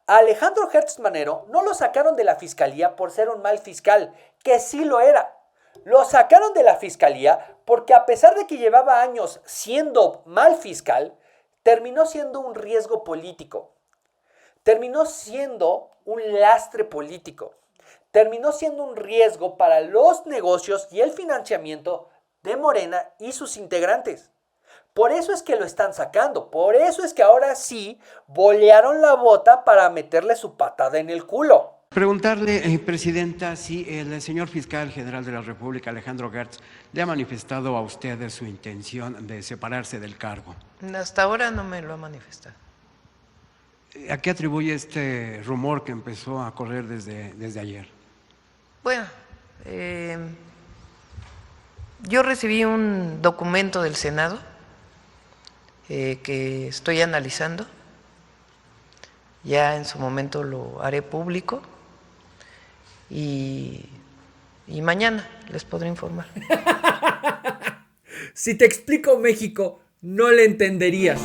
A Alejandro Gertz Manero no lo sacaron de la fiscalía por ser un mal fiscal, que sí lo era. Lo sacaron de la fiscalía porque a pesar de que llevaba años siendo mal fiscal, terminó siendo un riesgo político. Terminó siendo un lastre político. Terminó siendo un riesgo para los negocios y el financiamiento de Morena y sus integrantes. Por eso es que lo están sacando, por eso es que ahora sí bolearon la bota para meterle su patada en el culo. Preguntarle, Presidenta, si el señor fiscal general de la República, Alejandro Gertz, le ha manifestado a usted su intención de separarse del cargo. Hasta ahora no me lo ha manifestado. ¿A qué atribuye este rumor que empezó a correr desde ayer? Bueno, yo recibí un documento del Senado que estoy analizando. Ya en su momento lo haré público y mañana les podré informar. Si te explico México, no le entenderías.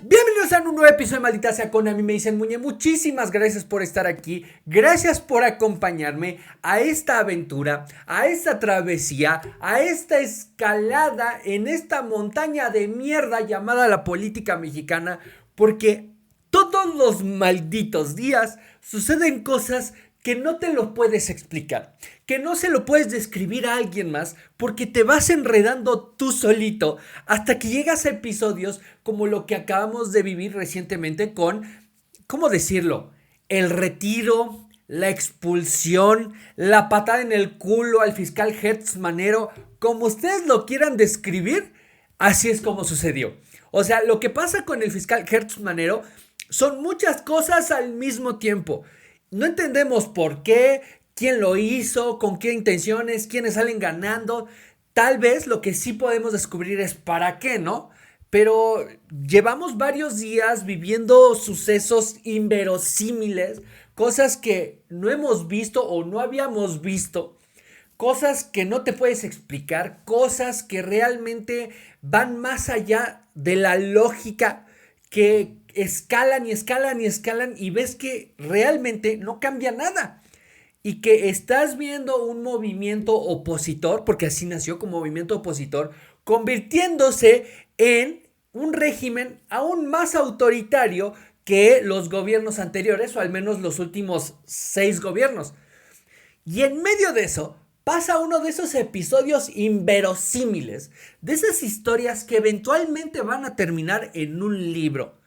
Bienvenidos a un nuevo episodio de Maldita Sea Con. A mí me dicen Muñe. Muchísimas gracias por estar aquí. Gracias por acompañarme a esta aventura, a esta travesía, a esta escalada en esta montaña de mierda llamada la política mexicana. Porque todos los malditos días suceden cosas que no te lo puedes explicar, que no se lo puedes describir a alguien más, porque te vas enredando tú solito hasta que llegas a episodios como lo que acabamos de vivir recientemente con, ¿cómo decirlo? El retiro, la expulsión, la patada en el culo al fiscal Gertz Manero, como ustedes lo quieran describir, así es como sucedió. O sea, lo que pasa con el fiscal Gertz Manero son muchas cosas al mismo tiempo. No entendemos por qué, quién lo hizo, con qué intenciones, quiénes salen ganando. Tal vez lo que sí podemos descubrir es para qué, ¿no? Pero llevamos varios días viviendo sucesos inverosímiles, cosas que no hemos visto o no habíamos visto, cosas que no te puedes explicar, cosas que realmente van más allá de la lógica, que escalan y escalan y escalan y ves que realmente no cambia nada. Y que estás viendo un movimiento opositor, porque así nació como movimiento opositor, convirtiéndose en un régimen aún más autoritario que los gobiernos anteriores, o al menos los últimos 6 gobiernos. Y en medio de eso pasa uno de esos episodios inverosímiles, de esas historias que eventualmente van a terminar en un libro,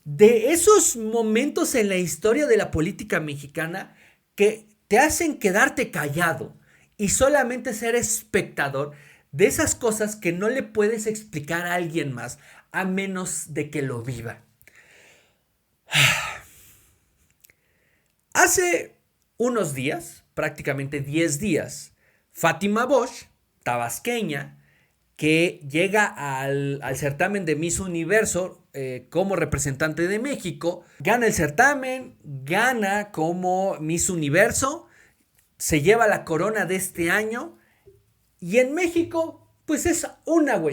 de esos momentos en la historia de la política mexicana que te hacen quedarte callado y solamente ser espectador de esas cosas que no le puedes explicar a alguien más a menos de que lo viva. Hace unos días, prácticamente 10 días, Fátima Bosch, tabasqueña, que llega al certamen de Miss Universo como representante de México, gana el certamen, gana como Miss Universo, se lleva la corona de este año, y en México, pues es una,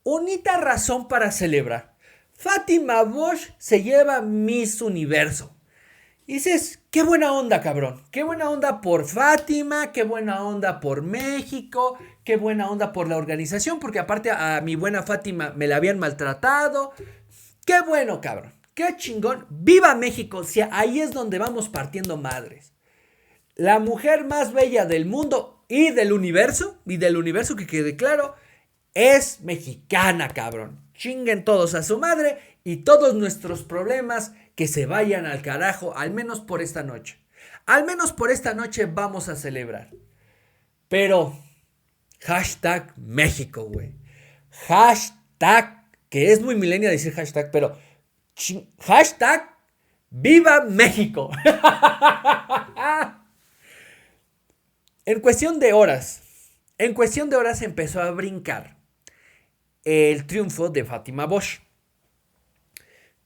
unita razón para celebrar. Fátima Bosch se lleva Miss Universo. Y dices, qué buena onda, cabrón. Qué buena onda por Fátima, qué buena onda por México, qué buena onda por la organización, porque aparte a mi buena Fátima me la habían maltratado. Qué bueno, cabrón. Qué chingón. ¡Viva México! O sea, ahí es donde vamos partiendo madres. La mujer más bella del mundo y del universo, que quede claro, es mexicana, cabrón. Chinguen todos a su madre y todos nuestros problemas que se vayan al carajo, al menos por esta noche. Al menos por esta noche vamos a celebrar. Pero, hashtag México, güey. Hashtag, que es muy millennial decir hashtag, pero hashtag ¡Viva México! En cuestión de horas empezó a brincar el triunfo de Fátima Bosch.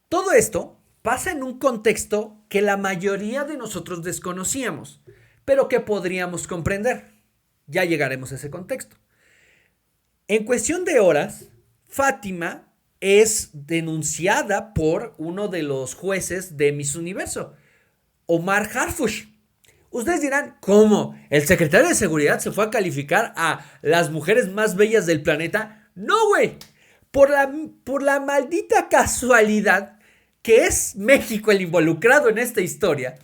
Todo esto pasa en un contexto que la mayoría de nosotros desconocíamos, pero que podríamos comprender. Ya llegaremos a ese contexto. En cuestión de horas, Fátima es denunciada por uno de los jueces de Miss Universo, Omar Harfush. Ustedes dirán, ¿cómo? ¿El secretario de Seguridad se fue a calificar a las mujeres más bellas del planeta? No, güey. Por la maldita casualidad que es México el involucrado en esta historia.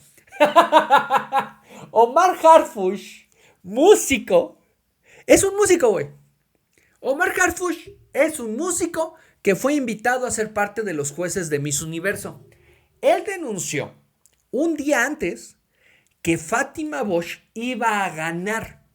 Omar Harfush, músico, es un músico, güey. Omar Harfush es un músico que fue invitado a ser parte de los jueces de Miss Universo. Él denunció un día antes que Fátima Bosch iba a ganar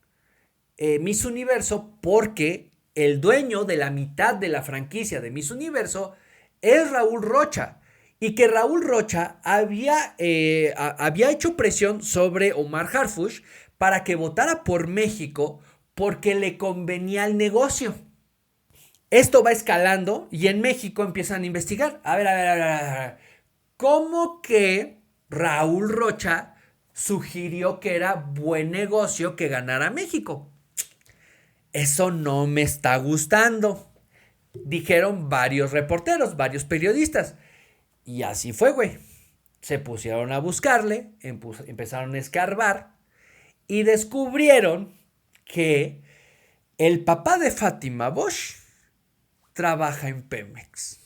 Miss Universo porque el dueño de la mitad de la franquicia de Miss Universo es Raúl Rocha. Y que Raúl Rocha había hecho presión sobre Omar Harfush para que votara por México porque le convenía el negocio. Esto va escalando y en México empiezan a investigar. A ver. ¿Cómo que Raúl Rocha sugirió que era buen negocio que ganara México? Eso no me está gustando, dijeron varios reporteros, varios periodistas. Y así fue, güey. Se pusieron a buscarle, empezaron a escarbar y descubrieron que el papá de Fátima Bosch trabaja en Pemex.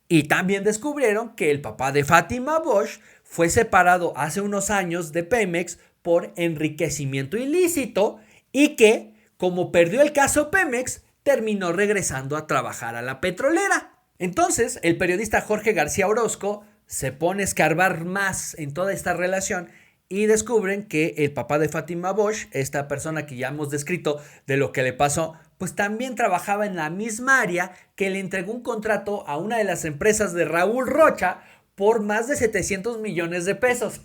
Y también descubrieron que el papá de Fátima Bosch fue separado hace unos años de Pemex por enriquecimiento ilícito y que, como perdió el caso Pemex, terminó regresando a trabajar a la petrolera. Entonces, el periodista Jorge García Orozco se pone a escarbar más en toda esta relación y descubren que el papá de Fátima Bosch, esta persona que ya hemos descrito de lo que le pasó, pues también trabajaba en la misma área que le entregó un contrato a una de las empresas de Raúl Rocha por más de 700 millones de pesos.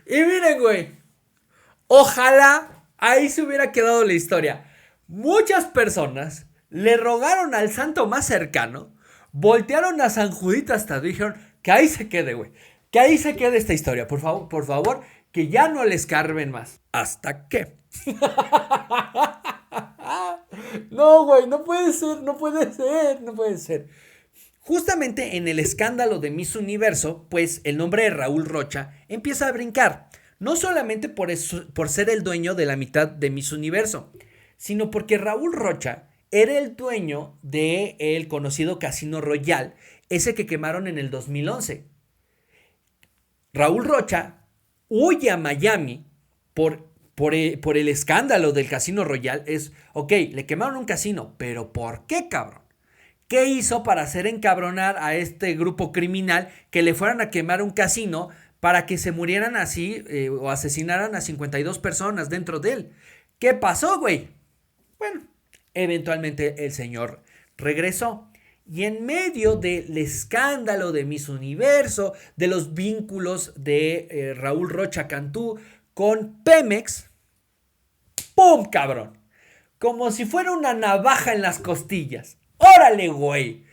Y miren, güey, ojalá ahí se hubiera quedado la historia. Muchas personas le rogaron al santo más cercano, voltearon a San Judito hasta dijeron que ahí se quede, güey. Que ahí se quede esta historia, por favor, que ya no le escarben más. ¿Hasta qué? No, güey, no puede ser. Justamente en el escándalo de Miss Universo, pues el nombre de Raúl Rocha empieza a brincar. No solamente por ser el dueño de la mitad de Miss Universo, sino porque Raúl Rocha era el dueño del conocido Casino Royal, ese que quemaron en el 2011. Raúl Rocha huye a Miami por el escándalo del Casino Royal. Ok, le quemaron un casino, pero ¿por qué, cabrón? ¿Qué hizo para hacer encabronar a este grupo criminal que le fueran a quemar un casino para que se murieran así o asesinaran a 52 personas dentro de él? ¿Qué pasó, güey? Bueno, eventualmente el señor regresó. Y en medio del escándalo de Miss Universo, de los vínculos de Raúl Rocha Cantú con Pemex, ¡pum, cabrón! Como si fuera una navaja en las costillas. ¡Órale, güey!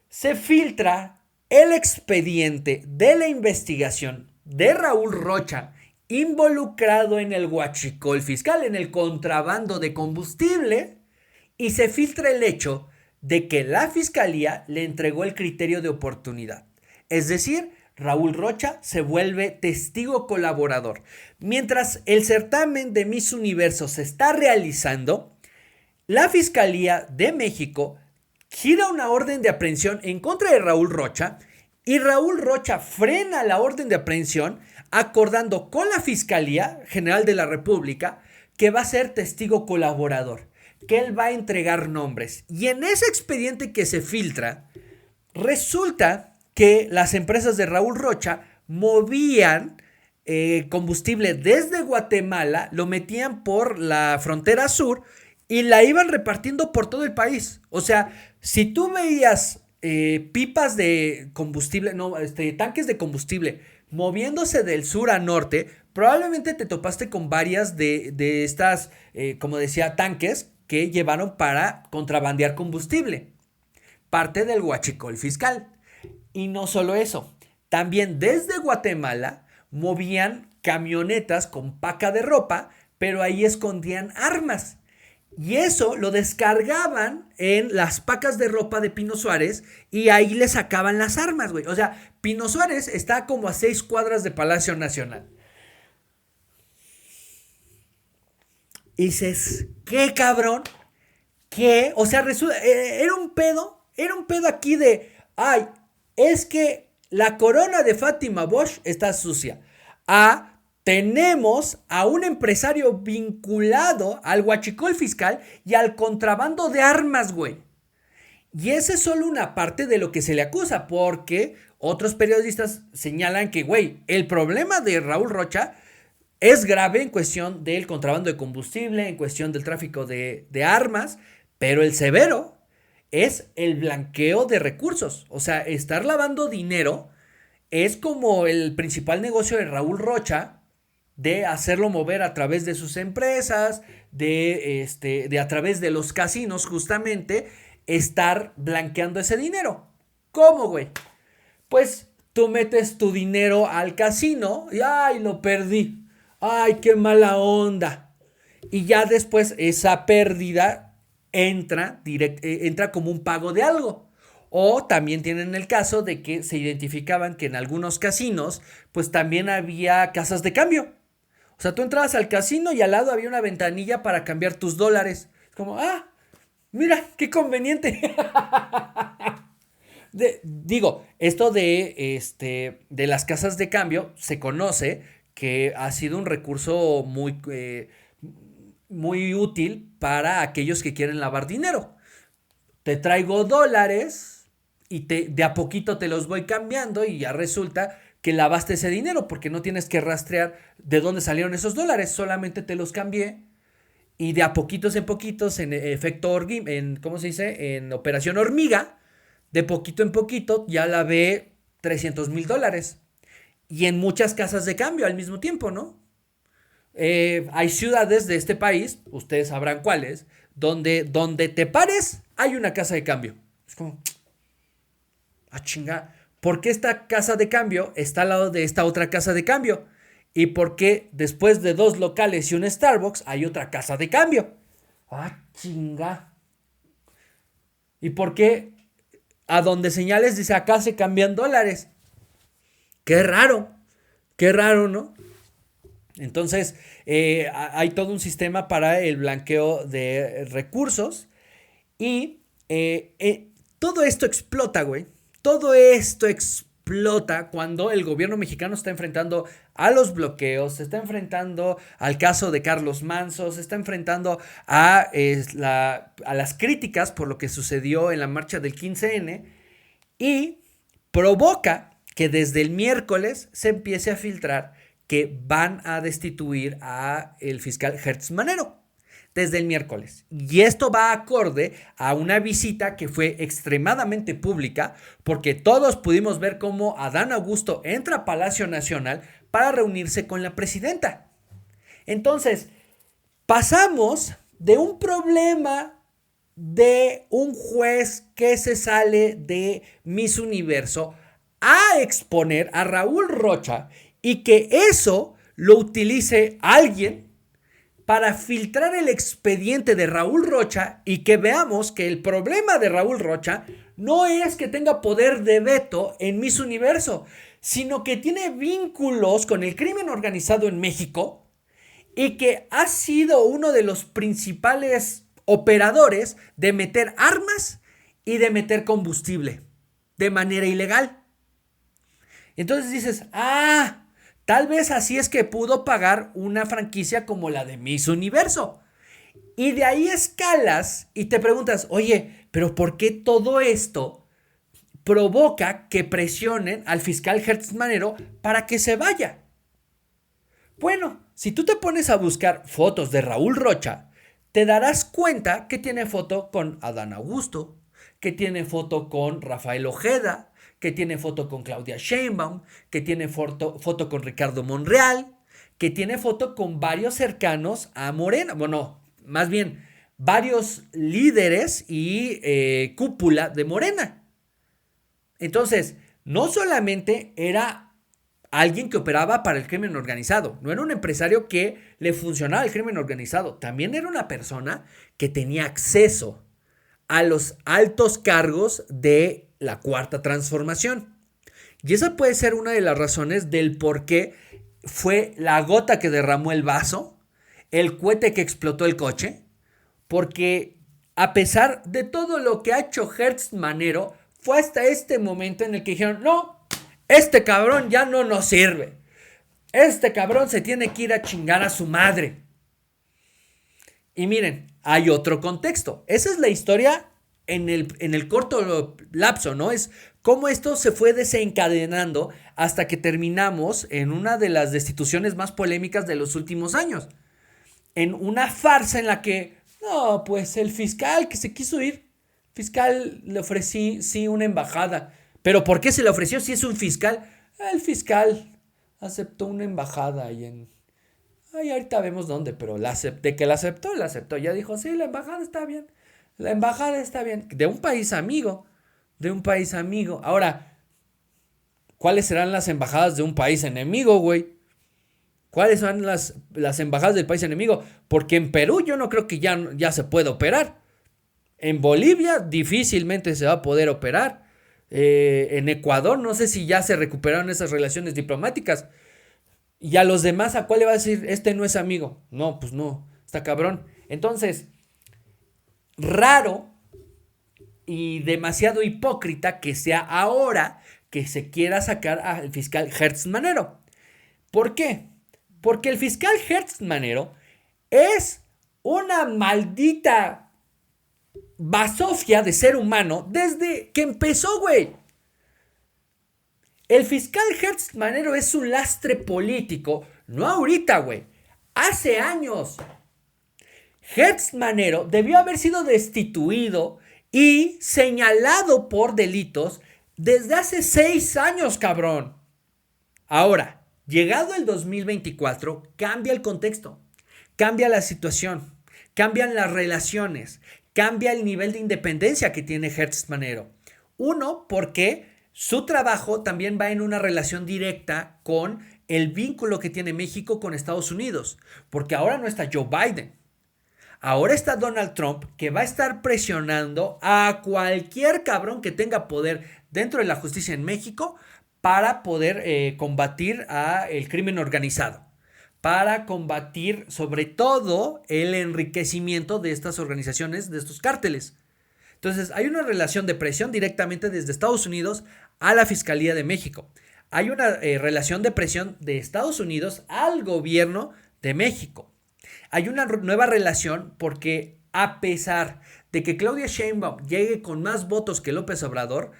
Se filtra el expediente de la investigación de Raúl Rocha involucrado en el huachicol fiscal, en el contrabando de combustible, y se filtra el hecho de que la fiscalía le entregó el criterio de oportunidad. Es decir, Raúl Rocha se vuelve testigo colaborador. Mientras el certamen de Miss Universo se está realizando, la Fiscalía de México gira una orden de aprehensión en contra de Raúl Rocha y Raúl Rocha frena la orden de aprehensión acordando con la Fiscalía General de la República que va a ser testigo colaborador, que él va a entregar nombres. Y en ese expediente que se filtra, resulta que las empresas de Raúl Rocha movían combustible desde Guatemala, lo metían por la frontera sur y la iban repartiendo por todo el país. O sea, si tú veías pipas de combustible, tanques de combustible moviéndose del sur a norte, probablemente te topaste con varias de estas, como decía, tanques que llevaron para contrabandear combustible. Parte del huachicol fiscal. Y no solo eso, también desde Guatemala movían camionetas con paca de ropa, pero ahí escondían armas. Y eso lo descargaban en las pacas de ropa de Pino Suárez y ahí le sacaban las armas, güey. O sea, Pino Suárez está como a 6 cuadras de Palacio Nacional. Y dices, ¿qué, cabrón? ¿Qué? O sea, era un pedo aquí de, ay, es que la corona de Fátima Bosch está sucia. Tenemos a un empresario vinculado al huachicol fiscal y al contrabando de armas, güey. Y esa es solo una parte de lo que se le acusa, porque otros periodistas señalan que, güey, el problema de Raúl Rocha es grave en cuestión del contrabando de combustible, en cuestión del tráfico de armas, pero el severo es el blanqueo de recursos. O sea, estar lavando dinero es como el principal negocio de Raúl Rocha, de hacerlo mover a través de sus empresas, de a través de los casinos, justamente, estar blanqueando ese dinero. ¿Cómo, güey? Pues tú metes tu dinero al casino y ¡ay, lo perdí! ¡Ay, qué mala onda! Y ya después esa pérdida entra como un pago de algo. O también tienen el caso de que se identificaban que en algunos casinos pues también había casas de cambio. O sea, tú entrabas al casino y al lado había una ventanilla para cambiar tus dólares. Es como, mira, qué conveniente. Esto de las casas de cambio se conoce que ha sido un recurso muy útil para aquellos que quieren lavar dinero. Te traigo dólares y de a poquito te los voy cambiando y ya resulta que lavaste ese dinero porque no tienes que rastrear de dónde salieron esos dólares, solamente te los cambié y de a poquitos en poquitos en efecto ¿cómo se dice? En operación hormiga, de poquito en poquito ya lavé $300,000 y en muchas casas de cambio al mismo tiempo, ¿no? Hay ciudades de este país, ustedes sabrán cuáles, donde te pares hay una casa de cambio. Es como, chinga, ¿por qué esta casa de cambio está al lado de esta otra casa de cambio? ¿Y por qué después de 2 locales y un Starbucks hay otra casa de cambio? Chinga. ¿Y por qué a donde señales dice acá se cambian dólares? Qué raro, ¿no? Entonces, hay todo un sistema para el blanqueo de recursos y todo esto explota, güey. Todo esto explota cuando el gobierno mexicano está enfrentando a los bloqueos, se está enfrentando al caso de Carlos Manso, se está enfrentando a las críticas por lo que sucedió en la marcha del 15N y provoca que desde el miércoles se empiece a filtrar que van a destituir a el fiscal Hertz Manero desde el miércoles. Y esto va acorde a una visita que fue extremadamente pública porque todos pudimos ver cómo Adán Augusto entra a Palacio Nacional para reunirse con la presidenta. Entonces, pasamos de un problema de un juez que se sale de Miss Universo a exponer a Raúl Rocha y que eso lo utilice alguien para filtrar el expediente de Raúl Rocha y que veamos que el problema de Raúl Rocha no es que tenga poder de veto en Miss Universo, sino que tiene vínculos con el crimen organizado en México y que ha sido uno de los principales operadores de meter armas y de meter combustible de manera ilegal. Entonces dices, tal vez así es que pudo pagar una franquicia como la de Miss Universo. Y de ahí escalas y te preguntas, oye, pero ¿por qué todo esto provoca que presionen al fiscal Hertz Manero para que se vaya? Bueno, si tú te pones a buscar fotos de Raúl Rocha, te darás cuenta que tiene foto con Adán Augusto, que tiene foto con Rafael Ojeda, que tiene foto con Claudia Sheinbaum, que tiene foto con Ricardo Monreal, que tiene foto con varios cercanos a Morena. Bueno, más bien, varios líderes y cúpula de Morena. Entonces, no solamente era alguien que operaba para el crimen organizado. No era un empresario que le funcionaba el crimen organizado. También era una persona que tenía acceso a los altos cargos de la Cuarta Transformación. Y esa puede ser una de las razones del por qué fue la gota que derramó el vaso, el cohete que explotó el coche, porque a pesar de todo lo que ha hecho Hertz Manero, fue hasta este momento en el que dijeron, no, este cabrón ya no nos sirve. Este cabrón se tiene que ir a chingar a su madre. Y miren, hay otro contexto. Esa es la historia en el corto lapso, ¿no? Es cómo esto se fue desencadenando hasta que terminamos en una de las destituciones más polémicas de los últimos años. En una farsa en la que, no, pues el fiscal que se quiso ir, fiscal le ofrecí, sí, una embajada. ¿Pero por qué se le ofreció si es un fiscal? El fiscal aceptó una embajada ahí en... Ay, ahorita vemos dónde, pero de que la aceptó. Ya dijo, sí, la embajada está bien. La embajada está bien. De un país amigo. Ahora, ¿cuáles serán las embajadas de un país enemigo, güey? ¿Cuáles son las embajadas del país enemigo? Porque en Perú yo no creo que ya se pueda operar. En Bolivia difícilmente se va a poder operar. En Ecuador no sé si ya se recuperaron esas relaciones diplomáticas. Y a los demás, ¿a cuál le va a decir? Este no es amigo. No, pues no, está cabrón. Entonces, raro y demasiado hipócrita que sea ahora que se quiera sacar al fiscal Hertz Manero. ¿Por qué? Porque el fiscal Hertz Manero es una maldita basofia de ser humano desde que empezó, güey. El fiscal Hertz Manero es un lastre político, no ahorita, güey, hace años. Hertz Manero debió haber sido destituido y señalado por delitos desde hace 6 años, cabrón. Ahora, llegado el 2024, cambia el contexto, cambia la situación, cambian las relaciones, cambia el nivel de independencia que tiene Hertz Manero. Uno, porque su trabajo también va en una relación directa con el vínculo que tiene México con Estados Unidos, porque ahora no está Joe Biden. Ahora está Donald Trump, que va a estar presionando a cualquier cabrón que tenga poder dentro de la justicia en México para poder combatir el crimen organizado, para combatir sobre todo el enriquecimiento de estas organizaciones, de estos cárteles. Entonces, hay una relación de presión directamente desde Estados Unidos a la Fiscalía de México. Hay una relación de presión de Estados Unidos al gobierno de México. Hay una nueva relación porque a pesar de que Claudia Sheinbaum llegue con más votos que López Obrador,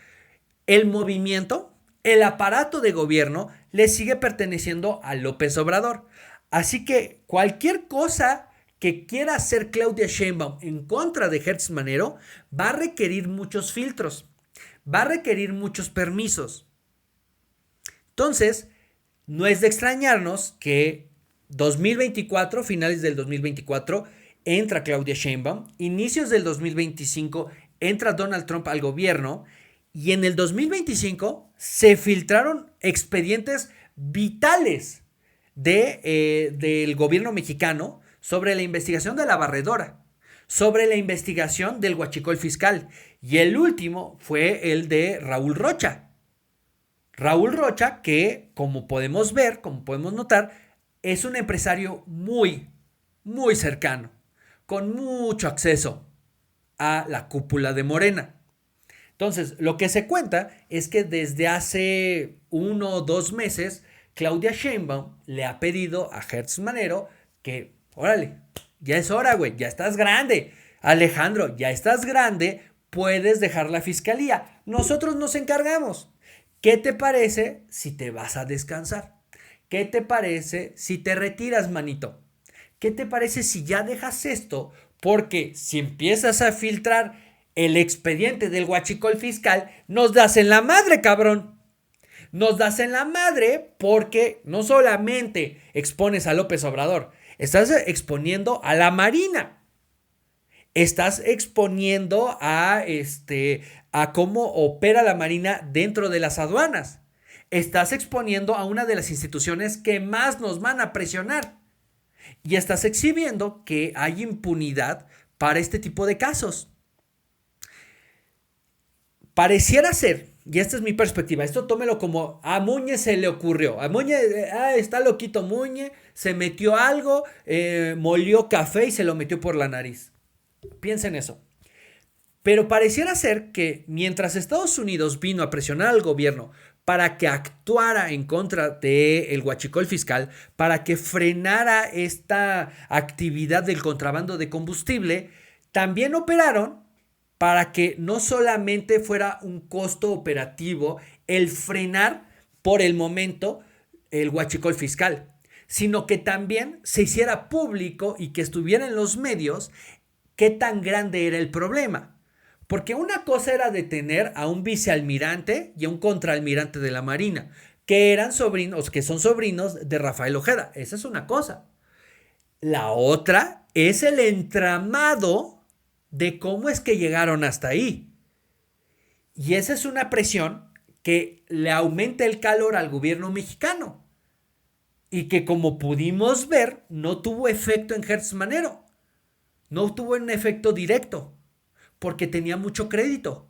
el movimiento, el aparato de gobierno le sigue perteneciendo a López Obrador. Así que cualquier cosa que quiera hacer Claudia Sheinbaum en contra de Hertz Manero va a requerir muchos filtros, va a requerir muchos permisos. Entonces, no es de extrañarnos que 2024, finales del 2024, entra Claudia Sheinbaum, inicios del 2025 entra Donald Trump al gobierno y en el 2025 se filtraron expedientes vitales del gobierno mexicano sobre la investigación de la barredora, sobre la investigación del huachicol fiscal. Y el último fue el de Raúl Rocha. Raúl Rocha, que como podemos ver, como podemos notar, es un empresario muy, muy cercano, con mucho acceso a la cúpula de Morena. Entonces, lo que se cuenta es que desde hace 1 o 2 meses, Claudia Sheinbaum le ha pedido a Hertz Manero que, órale, ya es hora, güey, ya estás grande. Alejandro, ya estás grande, puedes dejar la fiscalía. Nosotros nos encargamos. ¿Qué te parece si te vas a descansar? ¿Qué te parece si te retiras, manito? ¿Qué te parece si ya dejas esto? Porque si empiezas a filtrar el expediente del huachicol fiscal, nos das en la madre, cabrón. Nos das en la madre porque no solamente expones a López Obrador, estás exponiendo a la Marina. Estás exponiendo a cómo opera la Marina dentro de las aduanas. estás exponiendo a una de las instituciones que más nos van a presionar y estás exhibiendo que hay impunidad para este tipo de casos. Pareciera ser, y esta es mi perspectiva, esto tómelo como a Muñe se le ocurrió, a Muñe, está loquito Muñe, se metió algo, molió café y se lo metió por la nariz. Piensa en eso. Pero pareciera ser que mientras Estados Unidos vino a presionar al gobierno para que actuara en contra del huachicol fiscal, para que frenara esta actividad del contrabando de combustible, también operaron para que no solamente fuera un costo operativo el frenar por el momento el huachicol fiscal, sino que también se hiciera público y que estuviera en los medios qué tan grande era el problema. Porque una cosa era detener a un vicealmirante y a un contraalmirante de la Marina, que eran sobrinos, que son sobrinos de Rafael Ojeda. Esa es una cosa. La otra es el entramado de cómo es que llegaron hasta ahí. Y esa es una presión que le aumenta el calor al gobierno mexicano. Y que como pudimos ver, no tuvo efecto en Hertz Manero. No tuvo un efecto directo. Porque tenía mucho crédito.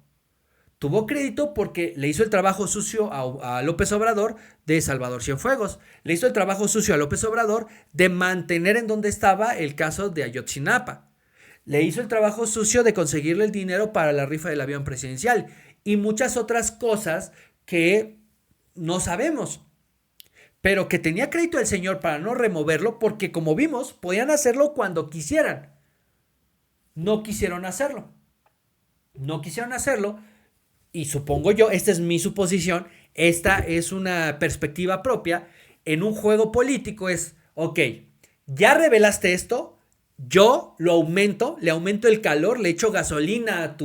Tuvo crédito porque le hizo el trabajo sucio a López Obrador de Salvador Cienfuegos. Le hizo el trabajo sucio a López Obrador de mantener en donde estaba el caso de Ayotzinapa. Le hizo el trabajo sucio de conseguirle el dinero para la rifa del avión presidencial. Y muchas otras cosas que no sabemos. Pero que tenía crédito el señor para no removerlo porque, como vimos, podían hacerlo cuando quisieran. No quisieron hacerlo. No quisieron hacerlo y supongo yo, esta es mi suposición, esta es una perspectiva propia, en un juego político es, ok, ya revelaste esto, yo lo aumento, le aumento el calor, le echo gasolina a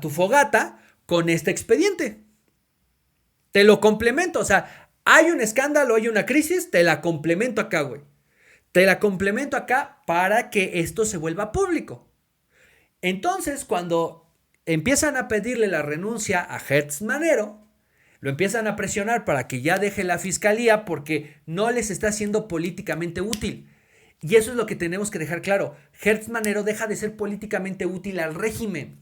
tu fogata con este expediente. Te lo complemento, o sea, hay un escándalo, hay una crisis, te la complemento acá, güey. Te la complemento acá para que esto se vuelva público. Entonces, cuando empiezan a pedirle la renuncia a Hertz Manero, lo empiezan a presionar para que ya deje la fiscalía porque no les está siendo políticamente útil. Y eso es lo que tenemos que dejar claro. Hertz Manero deja de ser políticamente útil al régimen.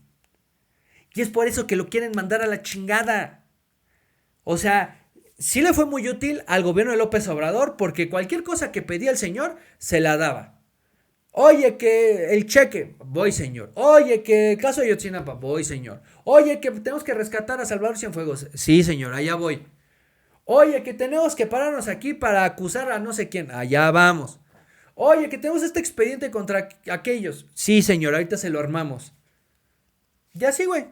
Y es por eso que lo quieren mandar a la chingada. O sea, sí le fue muy útil al gobierno de López Obrador porque cualquier cosa que pedía el señor se la daba. Oye, que el cheque, voy señor. Oye, que el caso de Ayotzinapa, voy señor. Oye, que tenemos que rescatar a Salvador Cienfuegos, sí señor, allá voy. Oye, que tenemos que pararnos aquí para acusar a no sé quién, allá vamos. Oye, que tenemos este expediente contra aquellos, sí señor, ahorita se lo armamos. Ya sí, güey.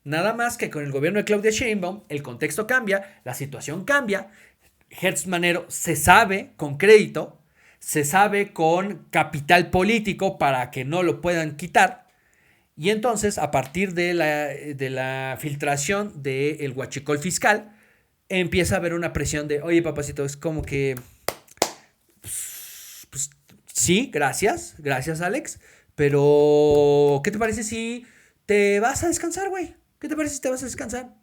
Nada más que con el gobierno de Claudia Sheinbaum, el contexto cambia, la situación cambia. Hertz Manero se sabe con crédito, se sabe con capital político para que no lo puedan quitar. Y entonces, a partir de la filtración del huachicol fiscal, empieza a haber una presión de, oye, papacito, es como que, pues sí, gracias Alex, pero ¿qué te parece si te vas a descansar, güey? ¿Qué te parece si te vas a descansar?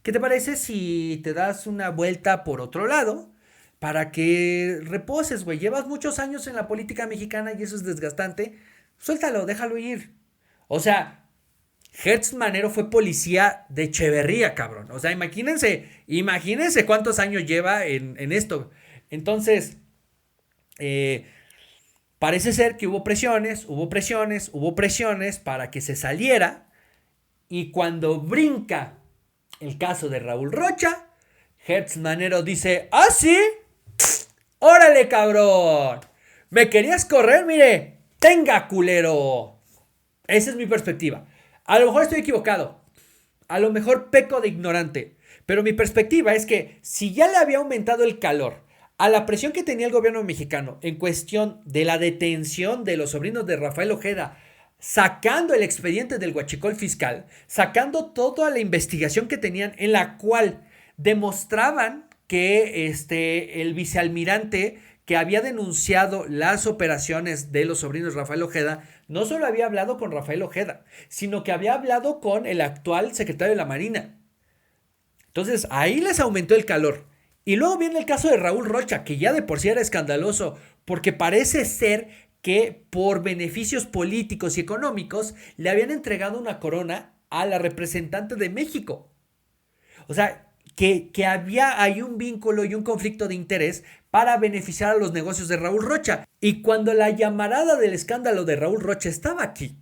¿Qué te parece si te das una vuelta por otro lado? Para que reposes, güey. Llevas muchos años en la política mexicana y eso es desgastante. Suéltalo, déjalo ir. O sea, Hertz Manero fue policía de Echeverría, cabrón. O sea, imagínense cuántos años lleva en esto. Entonces, parece ser que hubo presiones para que se saliera. Y cuando brinca el caso de Raúl Rocha, Hertz Manero dice, ¿ah, sí? ¡Órale, cabrón! ¿Me querías correr? Mire, tenga, culero. Esa es mi perspectiva. A lo mejor estoy equivocado. A lo mejor peco de ignorante. Pero mi perspectiva es que si ya le había aumentado el calor a la presión que tenía el gobierno mexicano en cuestión de la detención de los sobrinos de Rafael Ojeda, sacando el expediente del huachicol fiscal, sacando toda la investigación que tenían en la cual demostraban que el vicealmirante que había denunciado las operaciones de los sobrinos de Rafael Ojeda, no solo había hablado con Rafael Ojeda, sino que había hablado con el actual secretario de la Marina. Entonces ahí les aumentó el calor. Y luego viene el caso de Raúl Rocha, que ya de por sí era escandaloso, porque parece ser que por beneficios políticos y económicos le habían entregado una corona a la representante de México. O sea, que había ahí un vínculo y un conflicto de interés para beneficiar a los negocios de Raúl Rocha. Y cuando la llamarada del escándalo de Raúl Rocha estaba aquí,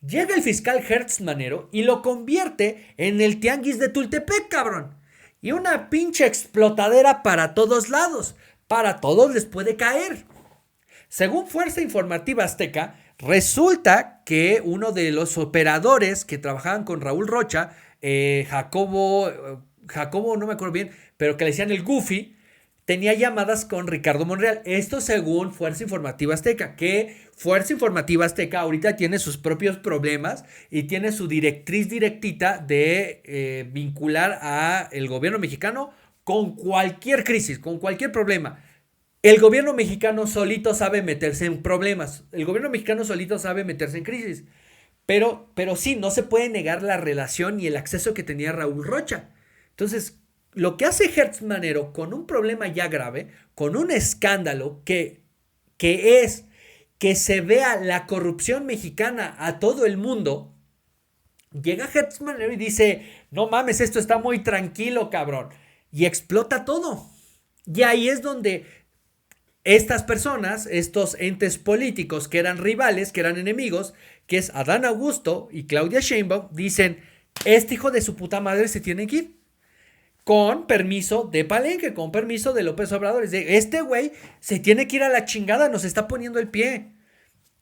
llega el fiscal Hertz Manero y lo convierte en el tianguis de Tultepec, cabrón. Y una pinche explotadera para todos lados. Para todos les puede caer. Según Fuerza Informativa Azteca, resulta que uno de los operadores que trabajaban con Raúl Rocha, Jacobo, no me acuerdo bien, pero que le decían el Goofy, tenía llamadas con Ricardo Monreal. Esto según Fuerza Informativa Azteca, que Fuerza Informativa Azteca ahorita tiene sus propios problemas y tiene su directriz directita de vincular a el gobierno mexicano con cualquier crisis, con cualquier problema. El gobierno mexicano solito sabe meterse en problemas. El gobierno mexicano solito sabe meterse en crisis. Pero sí, no se puede negar la relación y el acceso que tenía Raúl Rocha. Entonces, lo que hace Hertz Manero con un problema ya grave, con un escándalo que es que se vea la corrupción mexicana a todo el mundo, llega Hertz Manero y dice, no mames, esto está muy tranquilo, cabrón. Y explota todo. Y ahí es donde estas personas, estos entes políticos que eran rivales, que eran enemigos, que es Adán Augusto y Claudia Sheinbaum, dicen, este hijo de su puta madre se tiene que ir. Con permiso de Palenque, con permiso de López Obrador. Este güey se tiene que ir a la chingada, nos está poniendo el pie.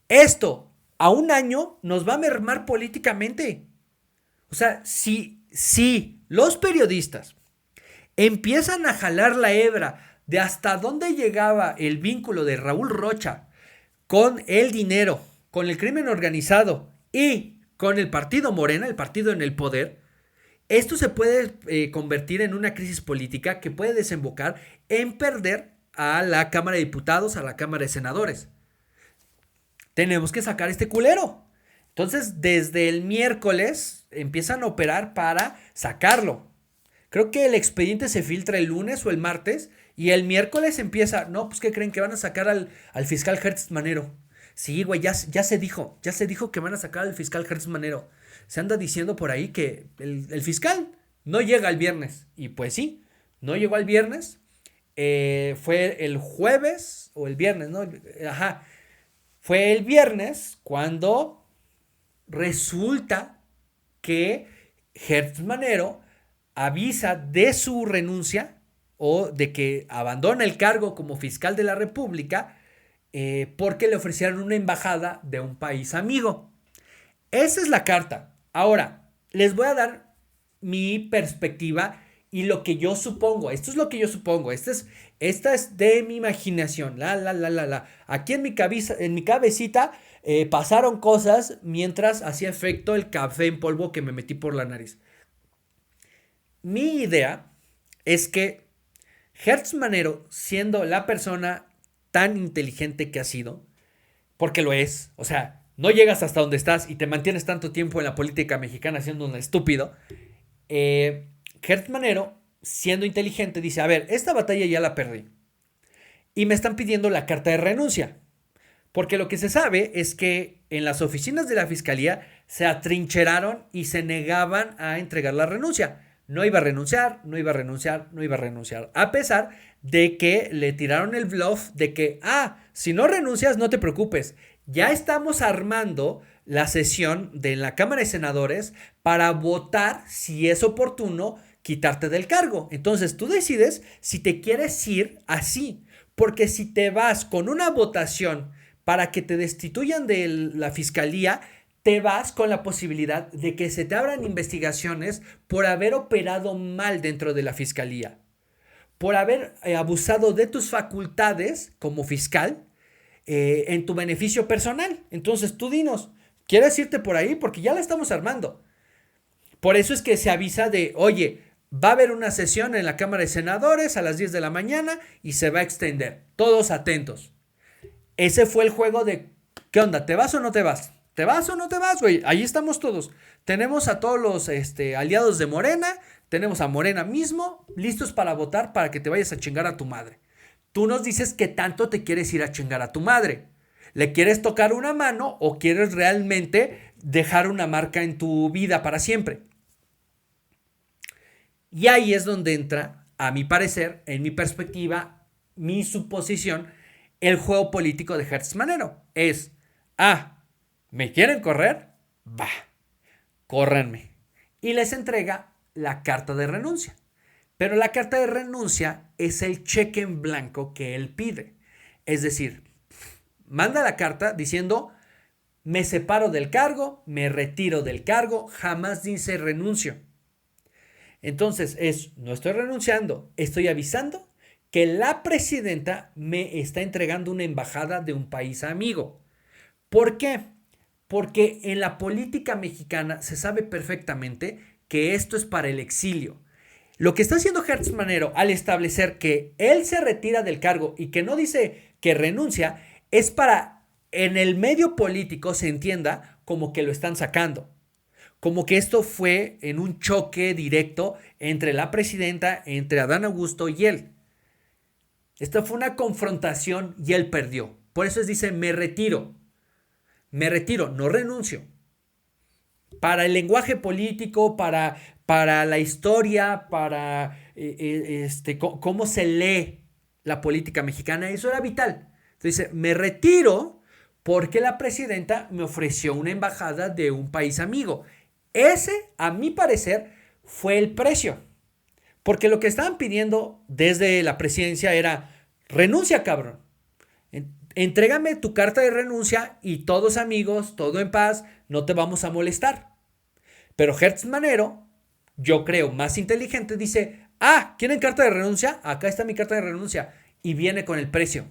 Esto, a un año, nos va a mermar políticamente. O sea, si los periodistas empiezan a jalar la hebra de hasta dónde llegaba el vínculo de Raúl Rocha con el dinero, con el crimen organizado y con el partido Morena, el partido en el poder, esto se puede convertir en una crisis política que puede desembocar en perder a la Cámara de Diputados, a la Cámara de Senadores. Tenemos que sacar este culero. Entonces, desde el miércoles empiezan a operar para sacarlo. Creo que el expediente se filtra el lunes o el martes y el miércoles empieza, no, pues ¿qué creen? Que van a sacar al fiscal Hertz Manero. Sí, güey, ya se dijo que van a sacar al fiscal Hertz Manero. Se anda diciendo por ahí que el fiscal no llega el viernes. Y pues sí, no llegó el viernes. Fue el jueves o el viernes, ¿no? Ajá. Fue el viernes cuando resulta que Hertz Manero avisa de su renuncia o de que abandona el cargo como fiscal de la República porque le ofrecieron una embajada de un país amigo. Esa es la carta. Ahora, les voy a dar mi perspectiva y lo que yo supongo. Esto es lo que yo supongo. Esta es de mi imaginación. Aquí en mi cabecita pasaron cosas mientras hacía efecto el café en polvo que me metí por la nariz. Mi idea es que Hertz Manero, siendo la persona tan inteligente que ha sido, porque lo es, o sea, no llegas hasta donde estás y te mantienes tanto tiempo en la política mexicana siendo un estúpido. Hertz Manero, siendo inteligente, dice, a ver, esta batalla ya la perdí. Y me están pidiendo la carta de renuncia. Porque lo que se sabe es que en las oficinas de la fiscalía se atrincheraron y se negaban a entregar la renuncia. No iba a renunciar. A pesar de que le tiraron el bluff de que, si no renuncias, no te preocupes. Ya estamos armando la sesión de la Cámara de Senadores para votar si es oportuno quitarte del cargo. Entonces tú decides si te quieres ir así. Porque si te vas con una votación para que te destituyan de la fiscalía, te vas con la posibilidad de que se te abran investigaciones por haber operado mal dentro de la fiscalía, por haber abusado de tus facultades como fiscal en tu beneficio personal. Entonces tú dinos, ¿quieres irte por ahí? Porque ya la estamos armando. Por eso es que se avisa de, oye, va a haber una sesión en la Cámara de Senadores a las 10 de la mañana y se va a extender. Todos atentos. Ese fue el juego de, ¿qué onda? ¿Te vas o no te vas? ¿Te vas o no te vas, güey? Ahí estamos todos. Tenemos a todos los aliados de Morena, tenemos a Morena mismo listos para votar para que te vayas a chingar a tu madre. Tú nos dices que tanto te quieres ir a chingar a tu madre. ¿Le quieres tocar una mano o quieres realmente dejar una marca en tu vida para siempre? Y ahí es donde entra, a mi parecer, en mi perspectiva, mi suposición, el juego político de Hertz Manero. Es, ¿me quieren correr? Va, córranme. Y les entrega la carta de renuncia. Pero la carta de renuncia es el cheque en blanco que él pide. Es decir, manda la carta diciendo, me separo del cargo, me retiro del cargo, jamás dice renuncio. Entonces no estoy renunciando, estoy avisando que la presidenta me está entregando una embajada de un país amigo. ¿Por qué? Porque en la política mexicana se sabe perfectamente que esto es para el exilio. Lo que está haciendo Hertz Manero al establecer que él se retira del cargo y que no dice que renuncia, es para en el medio político se entienda como que lo están sacando. Como que esto fue en un choque directo entre la presidenta, entre Adán Augusto y él. Esta fue una confrontación y él perdió. Por eso dice, me retiro, no renuncio. Para el lenguaje político, para la historia, para cómo se lee la política mexicana, eso era vital. Entonces dice, me retiro porque la presidenta me ofreció una embajada de un país amigo. Ese, a mi parecer, fue el precio. Porque lo que estaban pidiendo desde la presidencia era, renuncia, cabrón. Entrégame tu carta de renuncia y todos amigos, todo en paz, no te vamos a molestar. Pero Hertz Manero, yo creo más inteligente, dice, ¿quieren carta de renuncia? Acá está mi carta de renuncia. Y viene con el precio.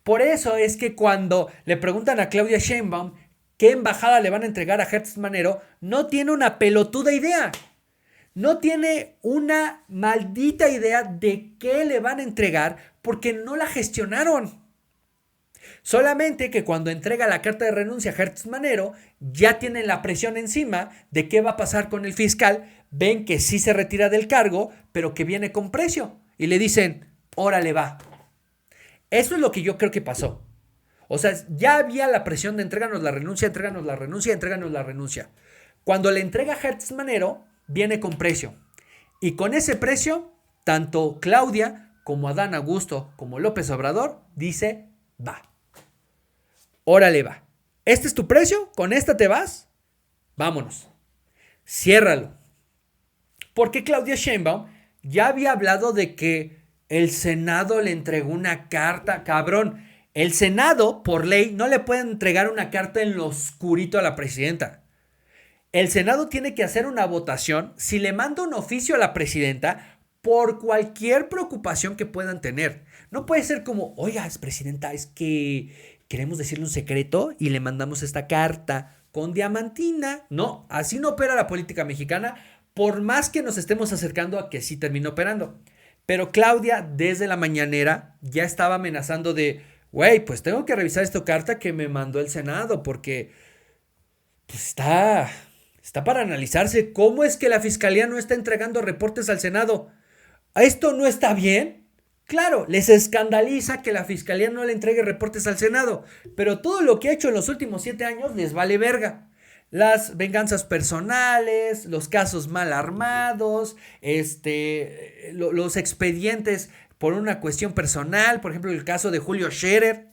Por eso es que cuando le preguntan a Claudia Sheinbaum qué embajada le van a entregar a Hertz Manero, no tiene una pelotuda idea. No tiene una maldita idea de qué le van a entregar porque no la gestionaron. Solamente que cuando entrega la carta de renuncia a Hertz Manero, ya tienen la presión encima de qué va a pasar con el fiscal. Ven que sí se retira del cargo, pero que viene con precio. Y le dicen, órale va. Eso es lo que yo creo que pasó. O sea, ya había la presión de entréganos la renuncia, entréganos la renuncia, entréganos la renuncia. Cuando le entrega Hertz Manero, viene con precio. Y con ese precio, tanto Claudia como Adán Augusto como López Obrador dice, va. Órale va. ¿Este es tu precio? ¿Con esta te vas? Vámonos. Ciérralo. Porque Claudia Sheinbaum ya había hablado de que el Senado le entregó una carta. Cabrón, el Senado, por ley, no le puede entregar una carta en lo oscurito a la presidenta. El Senado tiene que hacer una votación si le manda un oficio a la presidenta por cualquier preocupación que puedan tener. No puede ser como, oiga, presidenta, es que queremos decirle un secreto y le mandamos esta carta con diamantina. No, así no opera la política mexicana, por más que nos estemos acercando a que sí termine operando. Pero Claudia, desde la mañanera, ya estaba amenazando de, güey, pues tengo que revisar esta carta que me mandó el Senado, porque pues, está para analizarse. ¿Cómo es que la Fiscalía no está entregando reportes al Senado? ¿Esto no está bien? Claro, les escandaliza que la Fiscalía no le entregue reportes al Senado, pero todo lo que ha hecho en los últimos 7 años les vale verga. Las venganzas personales, los casos mal armados, los expedientes por una cuestión personal, por ejemplo el caso de Julio Scherer.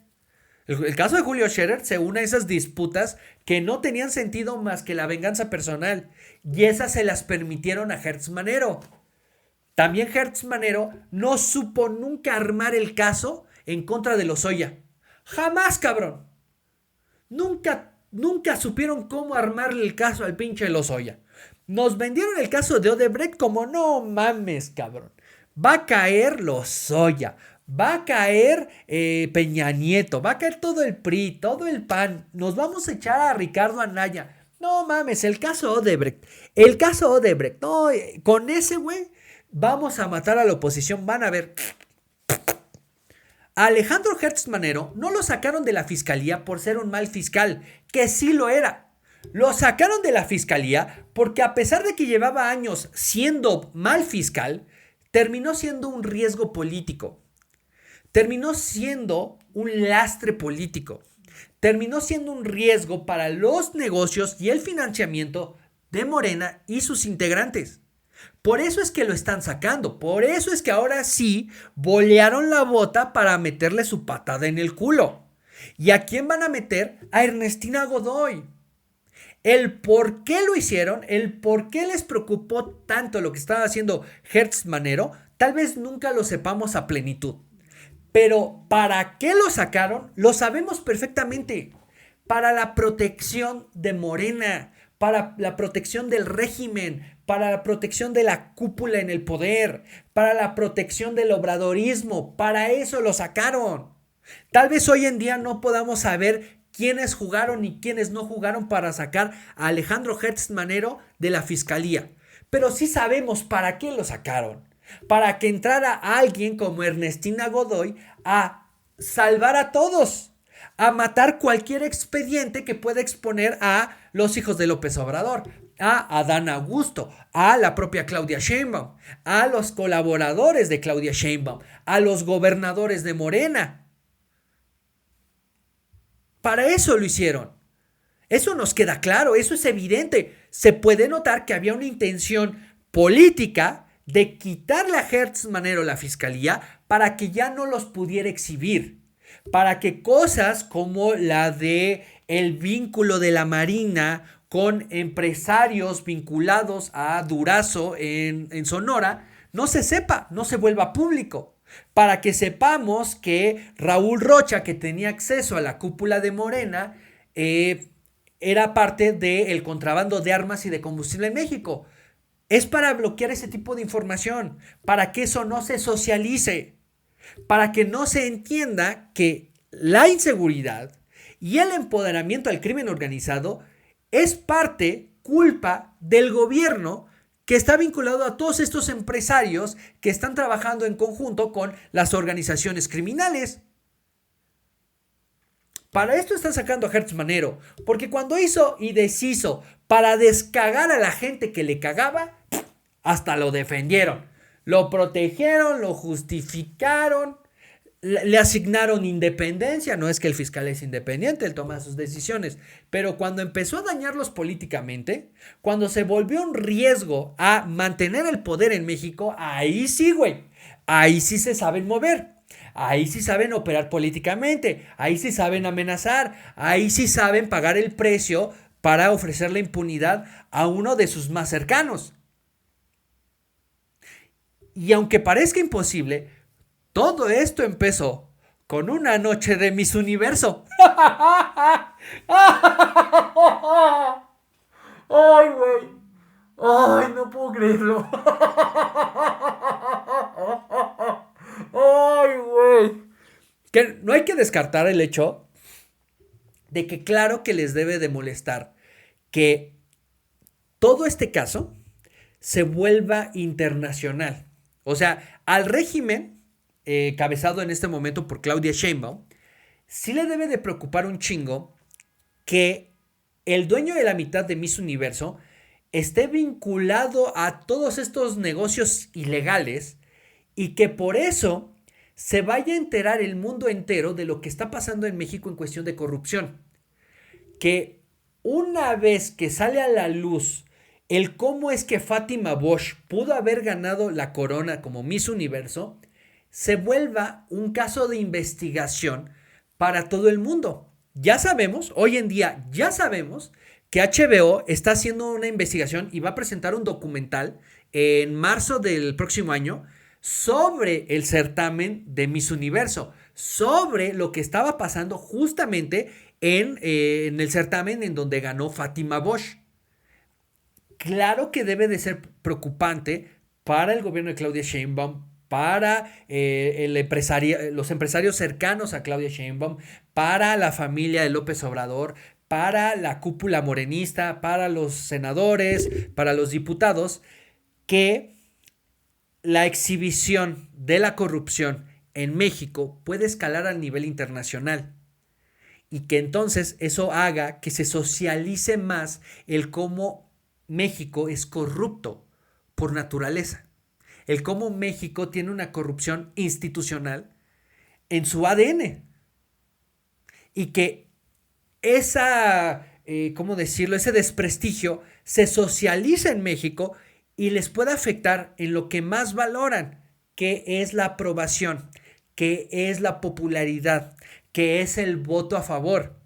El caso de Julio Scherer se une a esas disputas que no tenían sentido más que la venganza personal, y esas se las permitieron a Hertz Manero. También Hertz Manero no supo nunca armar el caso en contra de Lozoya. Jamás, cabrón. Nunca supieron cómo armarle el caso al pinche Lozoya. Nos vendieron el caso de Odebrecht como no mames, cabrón. Va a caer Lozoya, va a caer Peña Nieto, va a caer todo el PRI, todo el PAN. Nos vamos a echar a Ricardo Anaya. No mames, el caso Odebrecht. No, con ese güey vamos a matar a la oposición. Van a ver. A Alejandro Hertz Manero no lo sacaron de la fiscalía por ser un mal fiscal, que sí lo era. Lo sacaron de la fiscalía porque a pesar de que llevaba años siendo mal fiscal, terminó siendo un riesgo político. Terminó siendo un lastre político. Terminó siendo un riesgo para los negocios y el financiamiento de Morena y sus integrantes. Por eso es que lo están sacando. Por eso es que ahora sí bolearon la bota para meterle su patada en el culo. ¿Y a quién van a meter? A Ernestina Godoy. El por qué lo hicieron, el por qué les preocupó tanto lo que estaba haciendo Hertz Manero, tal vez nunca lo sepamos a plenitud. Pero ¿para qué lo sacaron? Lo sabemos perfectamente. Para la protección de Morena, para la protección del régimen, para la protección de la cúpula en el poder, para la protección del obradorismo. Para eso lo sacaron. Tal vez hoy en día no podamos saber quiénes jugaron y quiénes no jugaron para sacar a Alejandro Hertz Manero de la fiscalía. Pero sí sabemos para qué lo sacaron. Para que entrara alguien como Ernestina Godoy a salvar a todos, a matar cualquier expediente que pueda exponer a los hijos de López Obrador, a Adán Augusto, a la propia Claudia Sheinbaum, a los colaboradores de Claudia Sheinbaum, a los gobernadores de Morena. Para eso lo hicieron. Eso nos queda claro, eso es evidente. Se puede notar que había una intención política de quitarle a Hertz Manero la fiscalía para que ya no los pudiera exhibir. Para que cosas como la de el vínculo de la Marina con empresarios vinculados a Durazo en Sonora no se sepa, no se vuelva público. Para que sepamos que Raúl Rocha, que tenía acceso a la cúpula de Morena, era parte del contrabando de armas y de combustible en México. Es para bloquear ese tipo de información, para que eso no se socialice, para que no se entienda que la inseguridad y el empoderamiento al crimen organizado es parte, culpa del gobierno que está vinculado a todos estos empresarios que están trabajando en conjunto con las organizaciones criminales. Para esto están sacando a Hertz Manero, porque cuando hizo y deshizo para descagar a la gente que le cagaba, hasta lo defendieron, lo protegieron, lo justificaron, le asignaron independencia. No es que el fiscal es independiente, él toma sus decisiones, pero cuando empezó a dañarlos políticamente, cuando se volvió un riesgo a mantener el poder en México, ahí sí, güey, ahí sí se saben mover. Ahí sí saben operar políticamente, ahí sí saben amenazar, ahí sí saben pagar el precio para ofrecerle impunidad a uno de sus más cercanos. Y aunque parezca imposible, todo esto empezó con una noche de Miss Universo. ¡Ay, güey! ¡Ay, no puedo creerlo! ¡Ay, güey! Que no hay que descartar el hecho de que claro que les debe de molestar que todo este caso se vuelva internacional. O sea, al régimen, cabezado en este momento por Claudia Sheinbaum, sí le debe de preocupar un chingo que el dueño de la mitad de Miss Universo esté vinculado a todos estos negocios ilegales y que por eso se vaya a enterar el mundo entero de lo que está pasando en México en cuestión de corrupción. Que una vez que sale a la luz el cómo es que Fátima Bosch pudo haber ganado la corona como Miss Universo, se vuelva un caso de investigación para todo el mundo. Ya sabemos, hoy en día ya sabemos que HBO está haciendo una investigación y va a presentar un documental en marzo del próximo año sobre el certamen de Miss Universo, sobre lo que estaba pasando justamente en el certamen en donde ganó Fátima Bosch. Claro que debe de ser preocupante para el gobierno de Claudia Sheinbaum, para los empresarios cercanos a Claudia Sheinbaum, para la familia de López Obrador, para la cúpula morenista, para los senadores, para los diputados, que la exhibición de la corrupción en México puede escalar al nivel internacional. y que entonces eso haga que se socialice más el cómo México es corrupto por naturaleza, el cómo México tiene una corrupción institucional en su ADN y que ¿cómo decirlo? Ese desprestigio se socializa en México y les puede afectar en lo que más valoran, que es la aprobación, que es la popularidad, que es el voto a favor.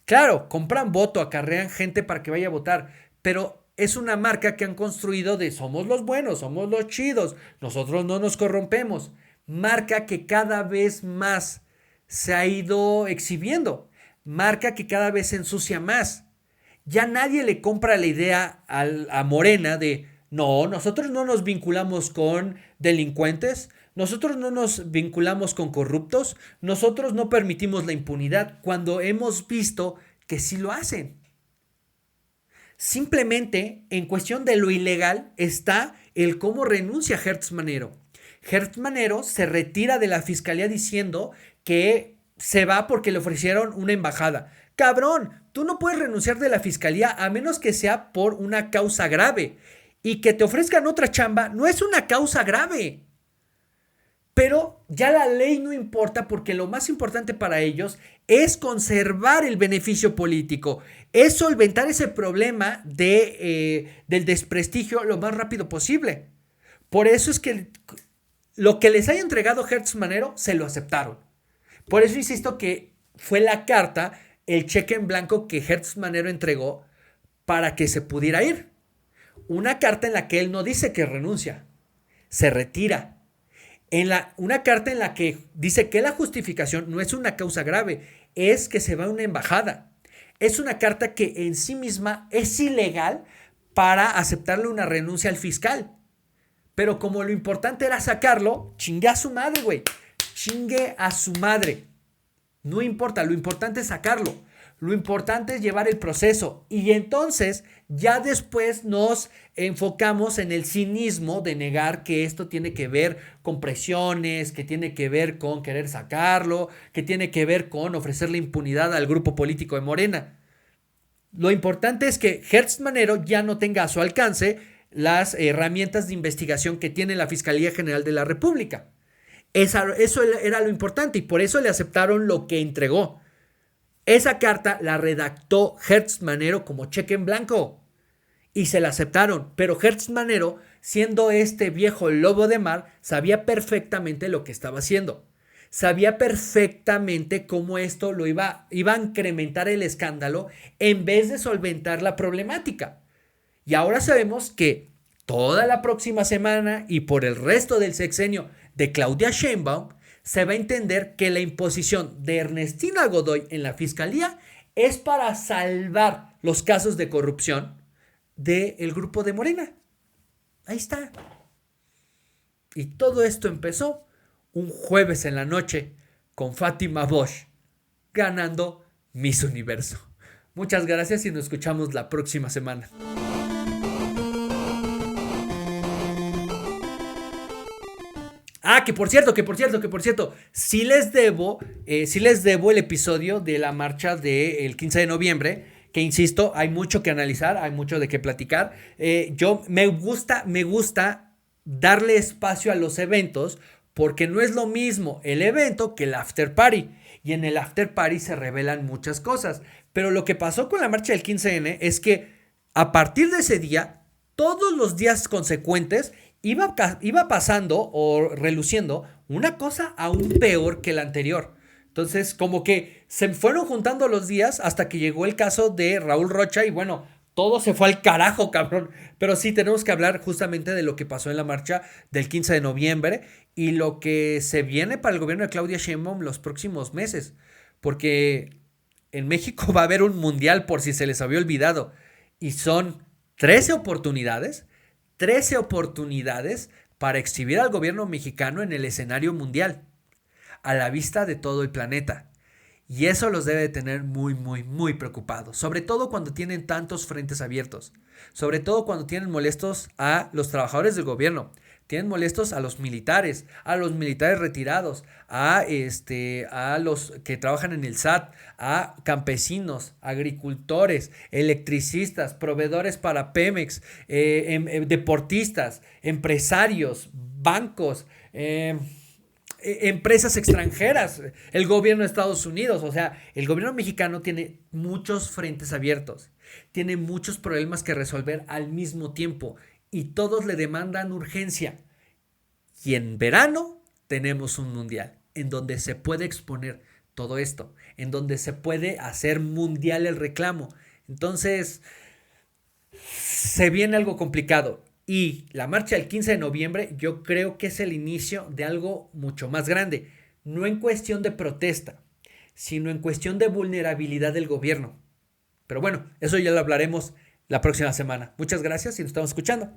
Claro, compran voto, acarrean gente para que vaya a votar, pero es una marca que han construido de somos los buenos, somos los chidos, nosotros no nos corrompemos. Marca que cada vez más se ha ido exhibiendo, marca que cada vez se ensucia más. Ya nadie le compra la idea a Morena de no, nosotros no nos vinculamos con delincuentes, nosotros no nos vinculamos con corruptos, nosotros no permitimos la impunidad cuando hemos visto que sí lo hacen. Simplemente en cuestión de lo ilegal está el cómo renuncia Hertz Manero. Hertz Manero se retira de la fiscalía diciendo que se va porque le ofrecieron una embajada. Cabrón, tú no puedes renunciar de la fiscalía a menos que sea por una causa grave. Y que te ofrezcan otra chamba no es una causa grave. Pero ya la ley no importa porque lo más importante para ellos es conservar el beneficio político, es solventar ese problema del desprestigio lo más rápido posible. Por eso es que lo que les haya entregado Hertz Manero se lo aceptaron. Por eso insisto que fue la carta, el cheque en blanco que Hertz Manero entregó para que se pudiera ir. Una carta en la que él no dice que renuncia, se retira. Una carta en la que dice que la justificación no es una causa grave, es que se va a una embajada. Es una carta que en sí misma es ilegal para aceptarle una renuncia al fiscal. Pero como lo importante era sacarlo, chingue a su madre, güey. Chingue a su madre. No importa, lo importante es sacarlo. Lo importante es llevar el proceso y entonces ya después nos enfocamos en el cinismo de negar que esto tiene que ver con presiones, que tiene que ver con querer sacarlo, que tiene que ver con ofrecerle impunidad al grupo político de Morena. Lo importante es que Hertz Manero ya no tenga a su alcance las herramientas de investigación que tiene la Fiscalía General de la República. Eso era lo importante y por eso le aceptaron lo que entregó. Esa carta la redactó Hertz Manero como cheque en blanco y se la aceptaron, pero Hertz Manero, siendo este viejo lobo de mar, sabía perfectamente lo que estaba haciendo. Sabía perfectamente cómo esto iba a incrementar el escándalo en vez de solventar la problemática. Y ahora sabemos que toda la próxima semana y por el resto del sexenio de Claudia Sheinbaum se va a entender que la imposición de Ernestina Godoy en la fiscalía es para salvar los casos de corrupción del grupo de Morena. Ahí está. Y todo esto empezó un jueves en la noche con Fátima Bosch ganando Miss Universo. Muchas gracias y nos escuchamos la próxima semana. Que por cierto, sí les debo el episodio de la marcha del 15 de noviembre, que insisto, hay mucho que analizar, hay mucho de qué platicar. Me gusta darle espacio a los eventos, porque no es lo mismo el evento que el after party, y en el after party se revelan muchas cosas. Pero lo que pasó con la marcha del 15N es que a partir de ese día, todos los días consecuentes, iba pasando o reluciendo una cosa aún peor que la anterior. Entonces, como que se fueron juntando los días hasta que llegó el caso de Raúl Rocha y bueno, todo se fue al carajo, cabrón. Pero sí tenemos que hablar justamente de lo que pasó en la marcha del 15 de noviembre y lo que se viene para el gobierno de Claudia Sheinbaum los próximos meses. Porque en México va a haber un mundial, por si se les había olvidado, y son 13 oportunidades para exhibir al gobierno mexicano en el escenario mundial, a la vista de todo el planeta. Y eso los debe tener muy, muy, muy preocupados, sobre todo cuando tienen tantos frentes abiertos, sobre todo cuando tienen molestos a los trabajadores del gobierno, tienen molestos a los militares retirados, a los que trabajan en el SAT, a campesinos, agricultores, electricistas, proveedores para Pemex, deportistas, empresarios, bancos, empresas extranjeras, el gobierno de Estados Unidos. O sea, el gobierno mexicano tiene muchos frentes abiertos, tiene muchos problemas que resolver al mismo tiempo y todos le demandan urgencia. Y en verano tenemos un mundial en donde se puede exponer todo esto, en donde se puede hacer mundial el reclamo. Entonces, se viene algo complicado. Y la marcha del 15 de noviembre yo creo que es el inicio de algo mucho más grande. No en cuestión de protesta, sino en cuestión de vulnerabilidad del gobierno. Pero bueno, eso ya lo hablaremos la próxima semana. Muchas gracias y nos estamos escuchando.